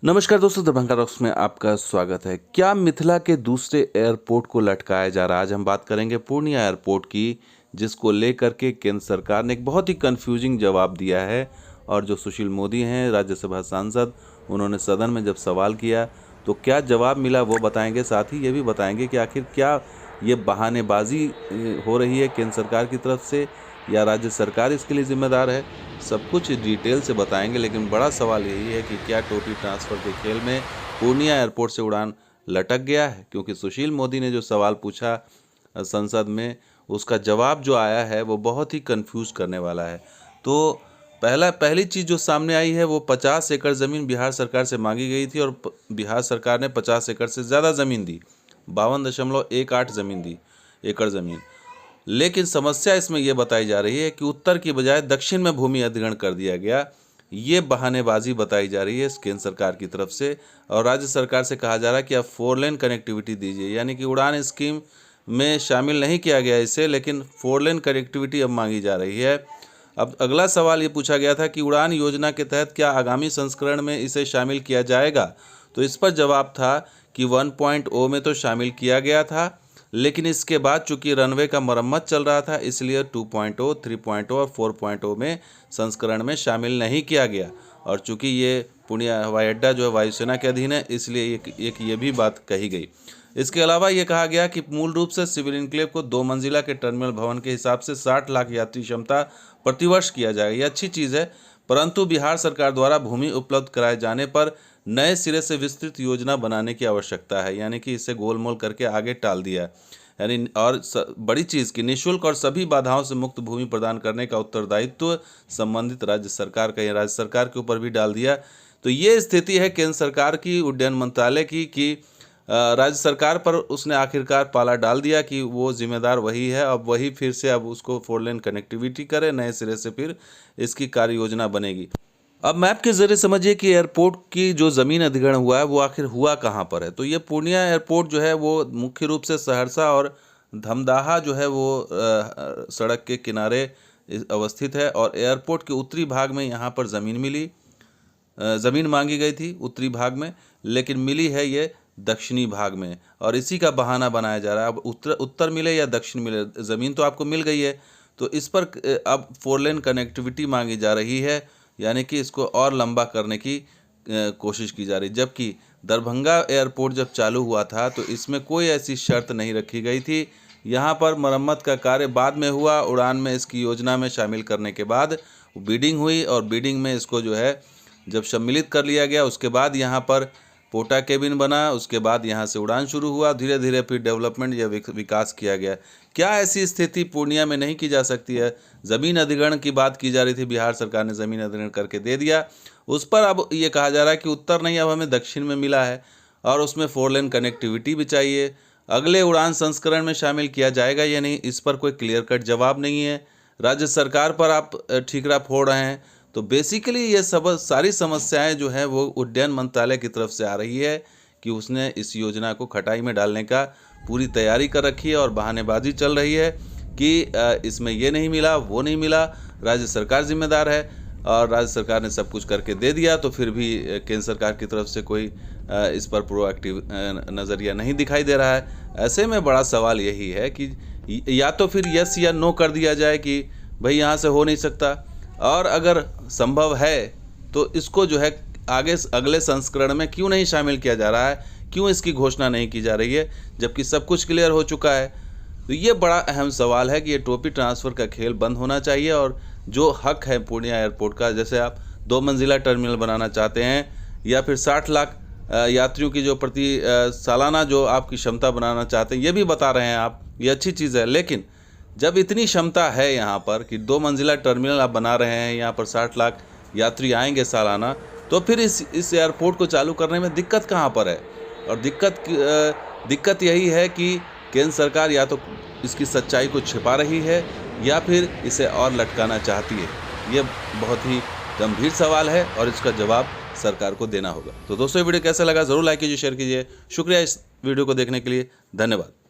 नमस्कार दोस्तों, दरभंगा रॉक्स में आपका स्वागत है। क्या मिथिला के दूसरे एयरपोर्ट को लटकाया जा रहा है? आज हम बात करेंगे पूर्णिया एयरपोर्ट की, जिसको लेकर के केंद्र सरकार ने एक बहुत ही कंफ्यूजिंग जवाब दिया है। और जो सुशील मोदी हैं, राज्यसभा सांसद, उन्होंने सदन में जब सवाल किया तो क्या जवाब मिला वो बताएंगे। साथ ही ये भी बताएंगे कि आखिर क्या ये बहानेबाजी हो रही है केंद्र सरकार की तरफ से, या राज्य सरकार इसके लिए जिम्मेदार है। सब कुछ डिटेल से बताएंगे, लेकिन बड़ा सवाल यही है कि क्या टोटी ट्रांसफ़र के खेल में पूर्णिया एयरपोर्ट से उड़ान लटक गया है? क्योंकि सुशील मोदी ने जो सवाल पूछा संसद में, उसका जवाब जो आया है वो बहुत ही कंफ्यूज करने वाला है। तो पहली चीज़ जो सामने आई है वो 50 एकड़ ज़मीन बिहार सरकार से मांगी गई थी, और बिहार सरकार ने 50 एकड़ से ज़्यादा ज़मीन दी, 52.18 एकड़ ज़मीन। लेकिन समस्या इसमें यह बताई जा रही है कि उत्तर की बजाय दक्षिण में भूमि अधिग्रहण कर दिया गया। ये बहानेबाजी बताई जा रही है केंद्र सरकार की तरफ से, और राज्य सरकार से कहा जा रहा है कि आप 4 लेन कनेक्टिविटी दीजिए, यानी कि उड़ान स्कीम में शामिल नहीं किया गया इसे, लेकिन 4 लेन कनेक्टिविटी अब मांगी जा रही है। अब अगला सवाल ये पूछा गया था कि उड़ान योजना के तहत क्या आगामी संस्करण में इसे शामिल किया जाएगा। तो इस पर जवाब था कि 1.0 में तो शामिल किया गया था, लेकिन इसके बाद चूंकि रनवे का मरम्मत चल रहा था, इसलिए 2.0, 3.0 और 4.0 में संस्करण में शामिल नहीं किया गया। और चूंकि ये पूर्णिया हवाई अड्डा जो है वायुसेना के अधीन है, इसलिए एक ये भी बात कही गई। इसके अलावा ये कहा गया कि मूल रूप से सिविल इनक्लेव को 2 मंजिला के टर्मिनल भवन के हिसाब से 60 लाख यात्री क्षमता प्रतिवर्ष किया जाएगा। ये अच्छी चीज़ है, परंतु बिहार सरकार द्वारा भूमि उपलब्ध कराए जाने पर नए सिरे से विस्तृत योजना बनाने की आवश्यकता है, यानी कि इसे गोलमोल करके आगे टाल दिया। यानी और बड़ी चीज़ की निःशुल्क और सभी बाधाओं से मुक्त भूमि प्रदान करने का उत्तरदायित्व संबंधित राज्य सरकार का, या राज्य सरकार के ऊपर भी डाल दिया। तो ये स्थिति है केंद्र सरकार की, उड्डयन मंत्रालय की, कि राज्य सरकार पर उसने आखिरकार पाला डाल दिया कि वो जिम्मेदार वही है। अब वही फिर से अब उसको 4 लेन कनेक्टिविटी करे, नए सिरे से फिर इसकी कार्य योजना बनेगी। अब मैप के जरिए समझिए कि एयरपोर्ट की जो ज़मीन अधिग्रहण हुआ है वो आखिर हुआ कहाँ पर है। तो ये पूर्णिया एयरपोर्ट जो है वो मुख्य रूप से सहरसा और धमदाहा जो है वो सड़क के किनारे अवस्थित है। और एयरपोर्ट के उत्तरी भाग में यहाँ पर ज़मीन मिली, ज़मीन मांगी गई थी उत्तरी भाग में, लेकिन मिली है ये दक्षिणी भाग में, और इसी का बहाना बनाया जा रहा है। अब उत्तर मिले या दक्षिण मिले, ज़मीन तो आपको मिल गई है, तो इस पर अब 4 लेन कनेक्टिविटी मांगी जा रही है, यानी कि इसको और लंबा करने की कोशिश की जा रही। जबकि दरभंगा एयरपोर्ट जब चालू हुआ था तो इसमें कोई ऐसी शर्त नहीं रखी गई थी। यहाँ पर मरम्मत का कार्य बाद में हुआ, उड़ान में इसकी योजना में शामिल करने के बाद बिडिंग हुई, और बिडिंग में इसको जो है जब सम्मिलित कर लिया गया, उसके बाद यहाँ पर पोटा केबिन बना, उसके बाद यहाँ से उड़ान शुरू हुआ, धीरे धीरे फिर डेवलपमेंट या विकास किया गया। क्या ऐसी स्थिति पूर्णिया में नहीं की जा सकती है? ज़मीन अधिग्रहण की बात की जा रही थी, बिहार सरकार ने ज़मीन अधिग्रहण करके दे दिया। उस पर अब ये कहा जा रहा है कि उत्तर नहीं, अब हमें दक्षिण में मिला है, और उसमें 4 लेन कनेक्टिविटी भी चाहिए। अगले उड़ान संस्करण में शामिल किया जाएगा या नहीं, इस पर कोई क्लियर कट जवाब नहीं है। राज्य सरकार पर आप ठीकरा फोड़ रहे हैं। तो बेसिकली ये सब सारी समस्याएं जो हैं वो उड्डयन मंत्रालय की तरफ से आ रही है कि उसने इस योजना को खटाई में डालने का पूरी तैयारी कर रखी है, और बहानेबाजी चल रही है कि इसमें ये नहीं मिला, वो नहीं मिला, राज्य सरकार जिम्मेदार है, और राज्य सरकार ने सब कुछ करके दे दिया। तो फिर भी केंद्र सरकार की तरफ से कोई इस पर प्रोएक्टिव नज़रिया नहीं दिखाई दे रहा है। ऐसे में बड़ा सवाल यही है कि या तो फिर यस या नो कर दिया जाए कि भाई यहाँ से हो नहीं सकता, और अगर संभव है तो इसको जो है आगे अगले संस्करण में क्यों नहीं शामिल किया जा रहा है, क्यों इसकी घोषणा नहीं की जा रही है, जबकि सब कुछ क्लियर हो चुका है। तो ये बड़ा अहम सवाल है कि ये टोपी ट्रांसफ़र का खेल बंद होना चाहिए, और जो हक है पूर्णिया एयरपोर्ट का, जैसे आप 2 मंजिला टर्मिनल बनाना चाहते हैं, या फिर 60 लाख यात्रियों की जो प्रति सालाना जो आपकी क्षमता बनाना चाहते हैं, ये भी बता रहे हैं आप, ये अच्छी चीज़ है। लेकिन जब इतनी क्षमता है यहाँ पर कि 2 मंजिला टर्मिनल आप बना रहे हैं, यहाँ पर 60 लाख यात्री आएंगे सालाना, तो फिर इस एयरपोर्ट को चालू करने में दिक्कत कहाँ पर है? और दिक्कत यही है कि केंद्र सरकार या तो इसकी सच्चाई को छिपा रही है, या फिर इसे और लटकाना चाहती है। ये बहुत ही गंभीर सवाल है, और इसका जवाब सरकार को देना होगा। तो दोस्तों, ये वीडियो कैसा लगा ज़रूर लाइक कीजिए, शेयर कीजिए। शुक्रिया इस वीडियो को देखने के लिए, धन्यवाद।